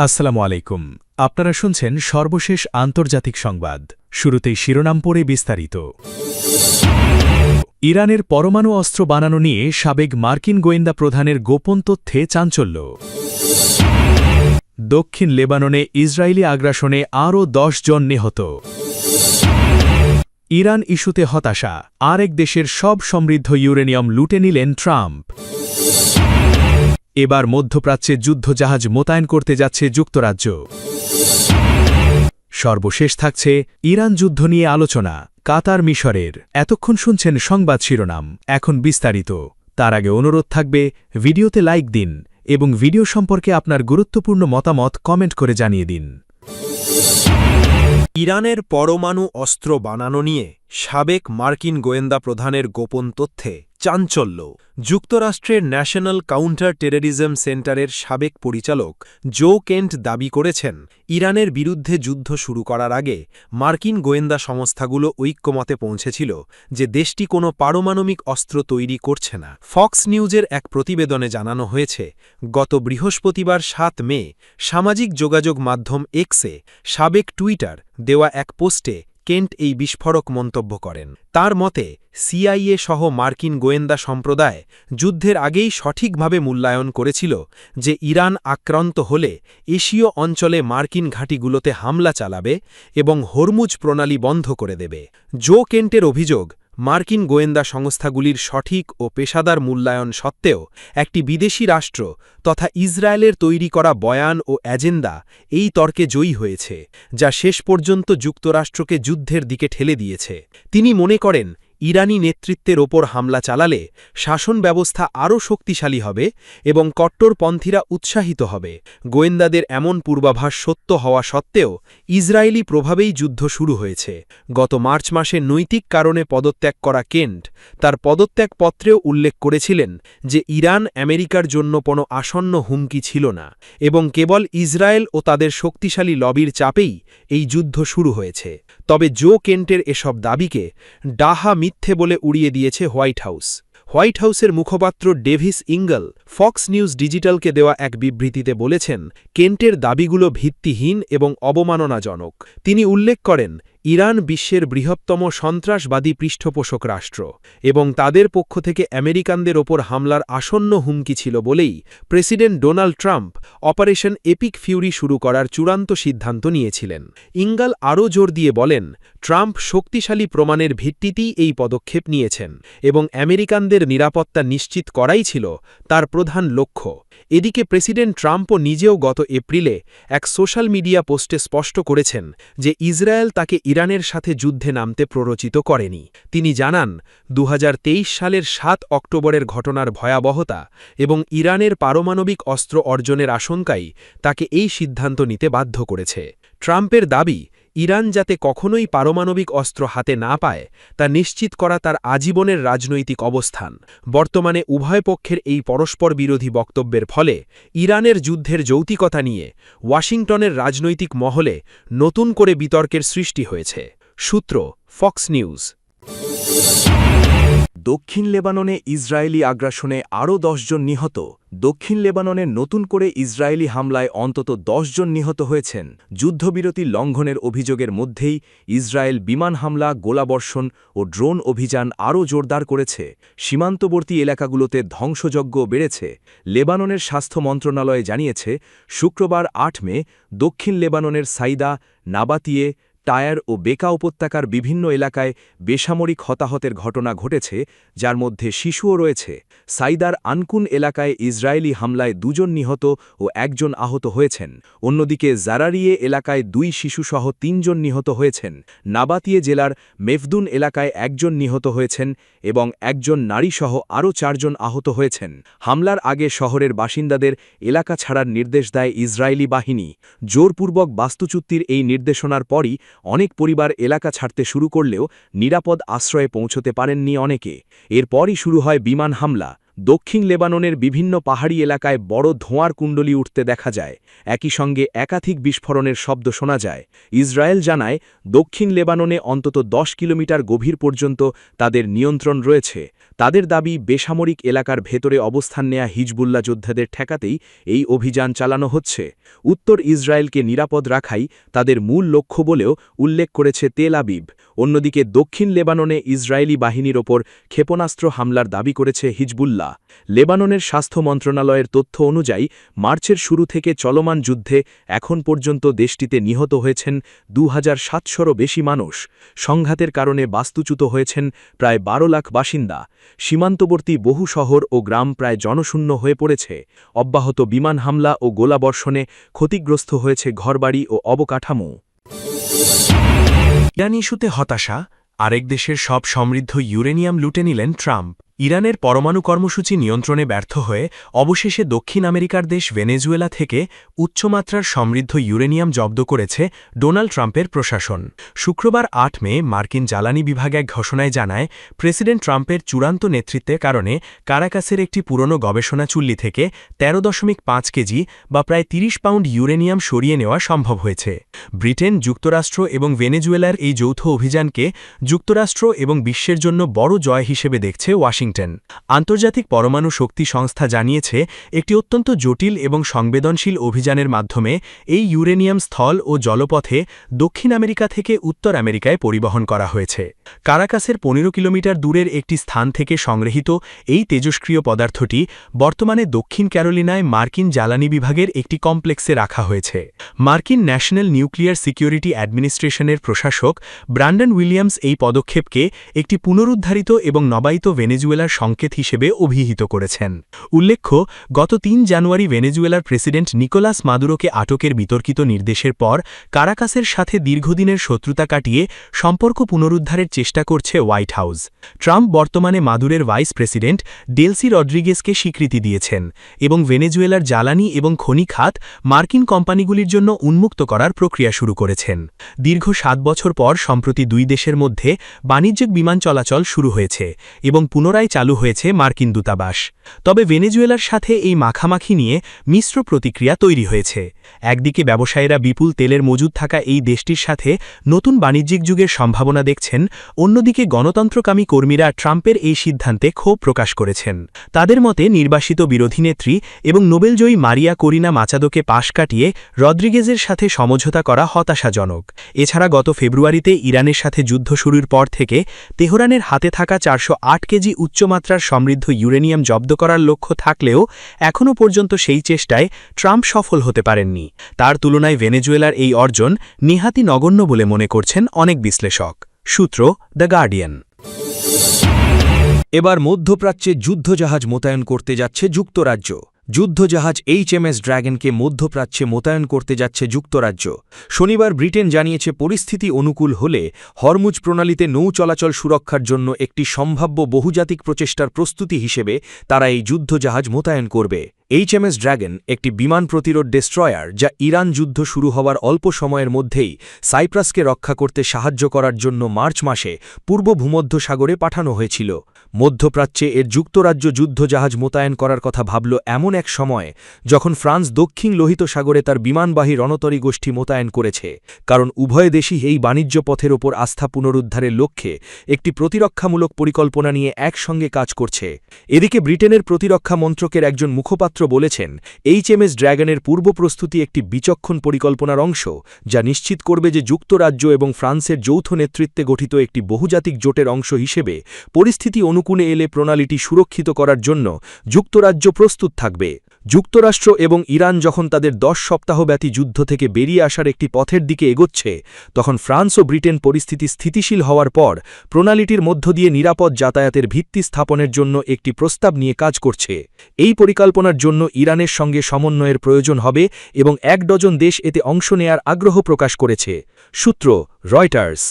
আসসালামু আলাইকুম। আপনারা শুনছেন সর্বশেষ আন্তর্জাতিক সংবাদ। শুরুতেই শিরোনাম পড়ে বিস্তারিত। ইরানের পরমাণু অস্ত্র বানানো নিয়ে সাবেক মার্কিন গোয়েন্দা প্রধানের গোপন তথ্যে চাঞ্চল্য। দক্ষিণ লেবাননে ইসরায়েলি আগ্রাসনে আরও ১০ জন নিহত। ইরান ইস্যুতে হতাশা, আরেক দেশের সব সমৃদ্ধ ইউরেনিয়াম লুটে নিলেন ট্রাম্প। এবার মধ্যপ্রাচ্যে যুদ্ধজাহাজ মোতায়েন করতে যাচ্ছে যুক্তরাজ্য। সর্বশেষ থাকছে ইরান যুদ্ধ নিয়ে আলোচনা কাতার মিশরের। এতক্ষণ শুনছেন সংবাদ শিরোনাম, এখন বিস্তারিত। তার আগে অনুরোধ থাকবে ভিডিওতে লাইক দিন এবং ভিডিও সম্পর্কে আপনার গুরুত্বপূর্ণ মতামত কমেন্ট করে জানিয়ে দিন। ইরানের পরমাণু অস্ত্র বানানো নিয়ে সাবেক মার্কিন গোয়েন্দা প্রধানের গোপন তথ্যে চাঞ্চল্য। যুক্তরাষ্ট্রের ন্যাশনাল কাউন্টার টেররিজম সেন্টারের সাবেক পরিচালক জো কেন্ট দাবি করেছেন, ইরানের বিরুদ্ধে যুদ্ধ শুরু করার আগে মার্কিন গোয়েন্দা সংস্থাগুলো ঐক্যমতে পৌঁছেছিল যে দেশটি কোনো পারমাণবিক অস্ত্র তৈরি করছে না। ফক্স নিউজের এক প্রতিবেদনে জানানো হয়েছে, গত বৃহস্পতিবার ৭ মে সামাজিক যোগাযোগ মাধ্যম এক্সে সাবেক টুইটার দেওয়া এক পোস্টে কেন্ট এই বিস্ফোরক মন্তব্য করেন। তার মতে, সিআইএ সহ মার্কিন গোয়েন্দা সম্প্রদায় যুদ্ধের আগেই সঠিকভাবে মূল্যায়ন করেছিল যে ইরান আক্রান্ত হলে এশীয় অঞ্চলে মার্কিন ঘাঁটিগুলোতে হামলা চালাবে এবং হরমুজ প্রণালী বন্ধ করে দেবে। জো কেন্টের অভিযোগ, মার্কিন গোয়েন্দা সংস্থাগুলির সঠিক ও পেশাদার মূল্যায়ন সত্ত্বেও একটি বিদেশি রাষ্ট্র তথা ইসরায়েলের তৈরি করা বয়ান ও এজেন্ডা এই তর্কে জয়ী হয়েছে, যা শেষ পর্যন্ত যুক্তরাষ্ট্রকে যুদ্ধের দিকে ঠেলে দিয়েছে। তিনি মনে করেন, ইরানি নেতৃত্বের ওপর হামলা চালালে শাসন ব্যবস্থা আরও শক্তিশালী হবে এবং কট্টরপন্থীরা উৎসাহিত হবে। গোয়েন্দাদের এমন পূর্বাভাস সত্য হওয়া সত্ত্বেও ইসরায়েলি প্রভাবেই যুদ্ধ শুরু হয়েছে। গত মার্চ মাসে নৈতিক কারণে পদত্যাগ করা কেন্ট তার পদত্যাগপত্রেও উল্লেখ করেছিলেন যে ইরান আমেরিকার জন্য কোনো আসন্ন হুমকি ছিল না এবং কেবল ইসরায়েল ও তাদের শক্তিশালী লবির চাপেই এই যুদ্ধ শুরু হয়েছে। তবে জো কেন্টের এসব দাবিকে ডাহা মিথ্যে বলে উড়িয়ে দিয়েছে হোয়াইট হাউস। হোয়াইট হাউসের মুখপাত্র ডেভিস ইঙ্গল ফক্স নিউজ ডিজিটালকে দেওয়া এক বিবৃতিতে বলেছেন, কেন্টের দাবিগুলো ভিত্তিহীন এবং অবমাননাজনক। তিনি উল্লেখ করেন, ইরান বিশ্বের বৃহত্তম সন্ত্রাসবাদী পৃষ্ঠপোষক রাষ্ট্র এবং তাদের পক্ষ থেকে আমেরিকানদের ওপর হামলার আসন্ন হুমকি ছিল বলেই president Donald Trump operation epic Fury শুরু করার চূড়ান্ত সিদ্ধান্ত নিয়েছিলেন। ইঙ্গল আরও জোর দিয়ে বলেন, ট্রাম্প শক্তিশালী প্রমাণের ভিত্তিতেই এই পদক্ষেপ নিয়েছেন এবং আমেরিকানদের নিরাপত্তা নিশ্চিত করাই ছিল তার প্রধান লক্ষ্য। এদিকে প্রেসিডেন্ট ট্রাম্পও নিজেও গত এপ্রিলে এক সোশ্যাল মিডিয়া পোস্টে স্পষ্ট করেছেন যে ইসরায়েল তাকে ইরানের সাথে যুদ্ধে নামতে প্ররোচিত করেনি। তিনি জানান, ২০২৩ সালের ৭ অক্টোবরের ঘটনার ভয়াবহতা এবং ইরানের পারমাণবিক অস্ত্র অর্জনের আশঙ্কাই তাকে এই সিদ্ধান্ত নিতে বাধ্য করেছে। ট্রাম্পের দাবি, ইরান যাতে কখনোই পারমাণবিক অস্ত্র হাতে না পায় তা নিশ্চিত করা তার আজীবনের রাজনৈতিক অবস্থান। বর্তমানে উভয় পক্ষের এই পরস্পর বিরোধী বক্তব্যের ফলে ইরানের যুদ্ধের যৌক্তিকতা নিয়ে ওয়াশিংটনের রাজনৈতিক মহলে নতুন করে বিতর্কের সৃষ্টি হয়েছে। সূত্র, ফক্স নিউজ। দক্ষিণ লেবাননে ইসরায়েলি আগ্রাসনে আরও ১০ জন নিহত। দক্ষিণ লেবাননে নতুন করে ইসরায়েলি হামলায় অন্তত ১০ জন নিহত হয়েছেন। যুদ্ধবিরতি লঙ্ঘনের অভিযোগের মধ্যেই ইসরায়েল বিমান হামলা, গোলাবর্ষণ ও ড্রোন অভিযান আরও জোরদার করেছে। সীমান্তবর্তী এলাকাগুলোতে ধ্বংসযজ্ঞ বেড়েছে। লেবাননের স্বাস্থ্য মন্ত্রণালয় জানিয়েছে, শুক্রবার ৮ মে দক্ষিণ লেবাননের সাইদা, নাবাতিয়ে, টায়ার ও বেকা উপত্যকার বিভিন্ন এলাকায় বেসামরিক হতাহতের ঘটনা ঘটেছে, যার মধ্যে শিশুও রয়েছে। সাইদার আনকুন এলাকায় ইসরায়েলি হামলায় ২ জন নিহত ও ১ জন আহত হয়েছেন। অন্যদিকে জারারিয়ে এলাকায় ২ শিশুসহ ৩ জন নিহত হয়েছেন। নাবাতিয়ে জেলার মেফদুন এলাকায় ১ জন নিহত হয়েছেন এবং ১ জন নারীসহ আরও ৪ জন আহত হয়েছেন। হামলার আগে শহরের বাসিন্দাদের এলাকা ছাড়ার নির্দেশ দেয় ইসরায়েলি বাহিনী। জোরপূর্বক বাস্তুচ্যুতির এই নির্দেশনার পরই অনেক পরিবার এলাকা ছাড়তে শুরু করলেও নিরাপদ আশ্রয়ে পৌঁছতে পারেননি অনেকে। এরপরই শুরু হয় বিমান হামলা। দক্ষিণ লেবাননের বিভিন্ন পাহাড়ি এলাকায় বড় ধোঁয়ার কুণ্ডলী উঠতে দেখা যায়, একই সঙ্গে একাধিক বিস্ফোরণের শব্দ শোনা যায়। ইসরায়েল জানায়, দক্ষিণ লেবাননে অন্তত 10 কিলোমিটার গভীর পর্যন্ত তাদের নিয়ন্ত্রণ রয়েছে। তাদের দাবি, বেসামরিক এলাকার ভেতরে অবস্থান নেয়া হিজবুল্লাহ যোদ্ধাদের ঠেকাতেই এই অভিযান চালানো হচ্ছে। উত্তর ইসরায়েলকে নিরাপদ রাখাই তাদের মূল লক্ষ্য বলেও উল্লেখ করেছে তেল আবিব। অন্যদিকে দক্ষিণ লেবাননে ইসরায়েলি বাহিনীর ওপর ক্ষেপণাস্ত্র হামলার দাবি করেছে হিজবুল্লাহ। লেবাননের স্বাস্থ্য মন্ত্রণালয়ের তথ্য অনুযায়ী মার্চের শুরু থেকে চলমান যুদ্ধে এখন পর্যন্ত দেশটিতে নিহত হয়েছেন 2700-রও বেশি মানুষ। সংঘাতের কারণে বাস্তুচ্যুত হয়েছেন প্রায় 12 লাখ বাসিন্দা। সীমান্তবর্তী বহু শহর ও গ্রাম প্রায় জনশূন্য হয়ে পড়েছে। অব্যাহত বিমান হামলা ও গোলাবর্ষণে ক্ষতিগ্রস্ত হয়েছে ঘরবাড়ি ও অবকাঠামো। ইরান ইস্যুতে হতাশা, আরেক দেশের সব সমৃদ্ধ ইউরেনিয়াম লুটে নিলেন ট্রাম্প। ইরানের পরমাণু কর্মসূচি নিয়ন্ত্রণে ব্যর্থ হয়ে অবশেষে দক্ষিণ আমেরিকার দেশ ভেনেজুয়েলা থেকে উচ্চমাত্রার সমৃদ্ধ ইউরেনিয়াম জব্দ করেছে ডোনাল্ড ট্রাম্পের প্রশাসন। শুক্রবার 8 মে মার্কিন জ্বালানি বিভাগ এক ঘোষণায় জানায়, প্রেসিডেন্ট ট্রাম্পের চূড়ান্ত নেতৃত্বের কারণে কারাকাসের একটি পুরনো গবেষণা চুল্লি থেকে 13.5 কেজি বা প্রায় 30 পাউন্ড ইউরেনিয়াম সরিয়ে নেওয়া সম্ভব হয়েছে। ব্রিটেন, যুক্তরাষ্ট্র এবং ভেনেজুয়েলার এই যৌথ অভিযানকে যুক্তরাষ্ট্র এবং বিশ্বের জন্য বড় জয় হিসেবে দেখছে ওয়াশিংটন। আন্তর্জাতিক পরমাণু শক্তি সংস্থা জানিয়েছে, একটি অত্যন্ত জটিল এবং সংবেদনশীল অভিযানের মাধ্যমে এই ইউরেনিয়াম স্থল ও জলপথে দক্ষিণ আমেরিকা থেকে উত্তর আমেরিকায় পরিবহন করা হয়েছে। কারাকাসের 15 কিলোমিটার দূরের একটি স্থান থেকে সংগৃহীত এই তেজস্ক্রিয় পদার্থটি বর্তমানে দক্ষিণ ক্যারোলিনায় মার্কিন জ্বালানি বিভাগের একটি কমপ্লেক্সে রাখা হয়েছে। মার্কিন ন্যাশনাল নিউক্লিয়ার সিকিউরিটি অ্যাডমিনিস্ট্রেশনের প্রশাসক ব্র্যান্ডন উইলিয়ামস এই পদক্ষেপকে একটি পুনরুদ্ধারিত এবং নবায়িত ভেনেজুয়েলার সংকেত হিসেবে অভিহিত করেছেন। উল্লেখ্য, গত 3 জানুয়ারি ভেনেজুয়েলার প্রেসিডেন্ট নিকোলাস মাদুরোকে আটকের বিতর্কিত নির্দেশের পর কারাকাসের সাথে দীর্ঘদিনের শত্রুতা কাটিয়ে সম্পর্ক পুনরুদ্ধারের চেষ্টা করছে হোয়াইট হাউস। ট্রাম্প বর্তমানে মাদুরের ভাইস প্রেসিডেন্ট ডেলসি রড্রিগেজকে স্বীকৃতি দিয়েছেন এবং ভেনেজুয়েলার জ্বালানি এবং খনি খাত মার্কিন কোম্পানিগুলির জন্য উন্মুক্ত করার প্রক্রিয়া শুরু করেছেন। দীর্ঘ 7 বছর পর সম্প্রতি দুই দেশের মধ্যে বাণিজ্যিক বিমান চলাচল শুরু হয়েছে এবং পুনরায় চালু হয়েছে মার্কিন দূতাবাস। তবে ভেনেজুয়েলার সাথে এই মাখামাখি নিয়ে মিশ্র প্রতিক্রিয়া তৈরি হয়েছে। একদিকে ব্যবসায়ীরা বিপুল তেলের মজুদ থাকা এই দেশটির সাথে নতুন বাণিজ্যিক যুগের সম্ভাবনা দেখছেন, অন্যদিকে গণতন্ত্রকামী কর্মীরা ট্রাম্পের এই সিদ্ধান্তে ক্ষোভ প্রকাশ করেছেন। তাদের মতে, নির্বাসিত বিরোধী নেত্রী এবং নোবেলজয়ী মারিয়া করিনা মাচাদোকে পাশ কাটিয়ে রদ্রিগেজের সাথে সমঝোতা করা হতাশাজনক। এছাড়া গত ফেব্রুয়ারিতে ইরানের সাথে যুদ্ধ শুরুর পর থেকে তেহরানের হাতে থাকা 408 কেজি উচ্চমাত্রার সমৃদ্ধ ইউরেনিয়াম জব্দ করার লক্ষ্য থাকলেও এখনও পর্যন্ত সেই চেষ্টায় ট্রাম্প সফল হতে পারেননি। তার তুলনায় ভেনেজুয়েলার এই অর্জন নেহাতই নগণ্য বলে মনে করছেন অনেক বিশ্লেষক। সূত্র দ্য গার্ডিয়ান। এবার মধ্যপ্রাচ্যে যুদ্ধজাহাজ মোতায়েন করতে যাচ্ছে যুক্তরাজ্য। যুদ্ধজাহাজ HMS ড্র্যাগনকে মধ্যপ্রাচ্যে মোতায়েন করতে যাচ্ছে যুক্তরাজ্য। শনিবার ব্রিটেন জানিয়েছে, পরিস্থিতি অনুকূল হলে হরমুজ প্রণালীতে নৌ চলাচল সুরক্ষার জন্য একটি সম্ভাব্য বহুজাতিক প্রচেষ্টার প্রস্তুতি হিসেবে তারা এই যুদ্ধজাহাজ মোতায়েন করবে। HMS ড্র্যাগন একটি বিমান প্রতিরোধ ডেস্ট্রয়ার, যা ইরান যুদ্ধ শুরু হওয়ার অল্প সময়ের মধ্যেই সাইপ্রাসকে রক্ষা করতে সাহায্য করার জন্য মার্চ মাসে পূর্ব ভূমধ্যসাগরে পাঠানো হয়েছিল। মধ্যপ্রাচ্যে এর যুক্তরাজ্য যুদ্ধজাহাজ মোতায়েন করার কথা ভাবল এমন এক সময় যখন ফ্রান্স দক্ষিণ লোহিত সাগরে তার বিমানবাহী রণতরী গোষ্ঠী মোতায়েন করেছে, কারণ উভয় দেশই এই বাণিজ্য পথের ওপর আস্থা পুনরুদ্ধারের লক্ষ্যে একটি প্রতিরক্ষামূলক পরিকল্পনা নিয়ে একসঙ্গে কাজ করছে। এদিকে ব্রিটেনের প্রতিরক্ষা মন্ত্রকের একজন মুখপাত্র বলেছেন, HMS ড্র্যাগনের পূর্ব প্রস্তুতি একটি বিচক্ষণ পরিকল্পনার অংশ, যা নিশ্চিত করবে যে যুক্তরাজ্য এবং ফ্রান্সের যৌথ নেতৃত্বে গঠিত একটি বহুজাতিক জোটের অংশ হিসেবে পরিস্থিতি অনুকূলে এলে প্রণালীটি সুরক্ষিত করার জন্য যুক্তরাজ্য প্রস্তুত থাকবে। যুক্তরাষ্ট্র এবং ইরান যখন তাদের 10 সপ্তাহব্যাপী যুদ্ধ থেকে বেরিয়ে আসার একটি পথের দিকে এগোচ্ছে, তখন ফ্রান্স ও ব্রিটেন পরিস্থিতি স্থিতিশীল হওয়ার পর প্রণালীটির মধ্য দিয়ে নিরাপদ যাতায়াতের ভিত্তি স্থাপনের জন্য একটি প্রস্তাব নিয়ে কাজ করছে। এই পরিকল্পনার জন্য ইরানের সঙ্গে সমন্বয়ের প্রয়োজন হবে এবং 1 ডজন দেশ এতে অংশ নেয়ার আগ্রহ প্রকাশ করেছে। সূত্র রয়টার্স।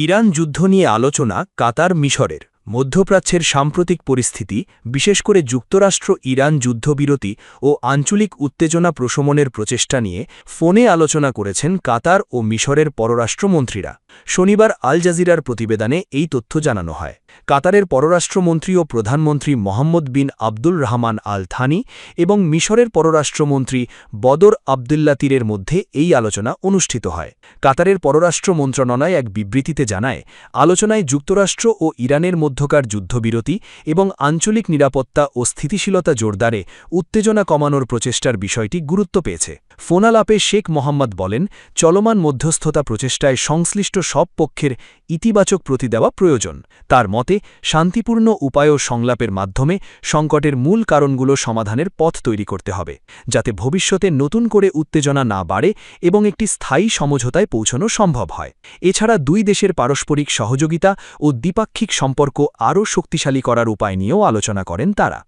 ইরান যুদ্ধ নিয়ে আলোচনা কাতার মিশরের। মধ্যপ্রাচ্যের সাম্প্রতিক পরিস্থিতি, বিশেষ করে যুক্তরাষ্ট্র ইরান যুদ্ধবিরতি ও আঞ্চলিক উত্তেজনা প্রশমনের প্রচেষ্টা নিয়ে ফোনে আলোচনা করেছেন কাতার ও মিশরের পররাষ্ট্রমন্ত্রীরা। শনিবার আল জাজিরার প্রতিবেদনে এই তথ্য জানানো হয়। কাতারের পররাষ্ট্রমন্ত্রী ও প্রধানমন্ত্রী মোহাম্মদ বিন আব্দুল রহমান আল থানি এবং মিশরের পররাষ্ট্রমন্ত্রী বদর আবদুল্লাতিরের মধ্যে এই আলোচনা অনুষ্ঠিত হয়। কাতারের পররাষ্ট্র মন্ত্রণালয় এক বিবৃতিতে জানায়, আলোচনায় যুক্তরাষ্ট্র ও ইরানের মধ্যকার যুদ্ধবিরতি এবং আঞ্চলিক নিরাপত্তা ও স্থিতিশীলতা জোরদারে উত্তেজনা কমানোর প্রচেষ্টার বিষয়টি গুরুত্ব পেয়েছে। ফোনালাপে শেখ মোহাম্মদ বলেন, চলমান মধ্যস্থতা প্রচেষ্টায় সংশ্লিষ্ট সব পক্ষের ইতিবাচক প্রতি দেওয়া প্রয়োজন। তার মতে, শান্তিপূর্ণ উপায় ও সংলাপের মাধ্যমে সংকটের মূল কারণগুলো সমাধানের পথ তৈরি করতে হবে, যাতে ভবিষ্যতে নতুন করে উত্তেজনা না বাড়ে এবং একটি স্থায়ী সমঝোতায় পৌঁছানো সম্ভব হয়। এছাড়া দুই দেশের পারস্পরিক সহযোগিতা ও দ্বিপাক্ষিক সম্পর্ক আরও শক্তিশালী করার উপায় নিয়েও আলোচনা করেন তারা।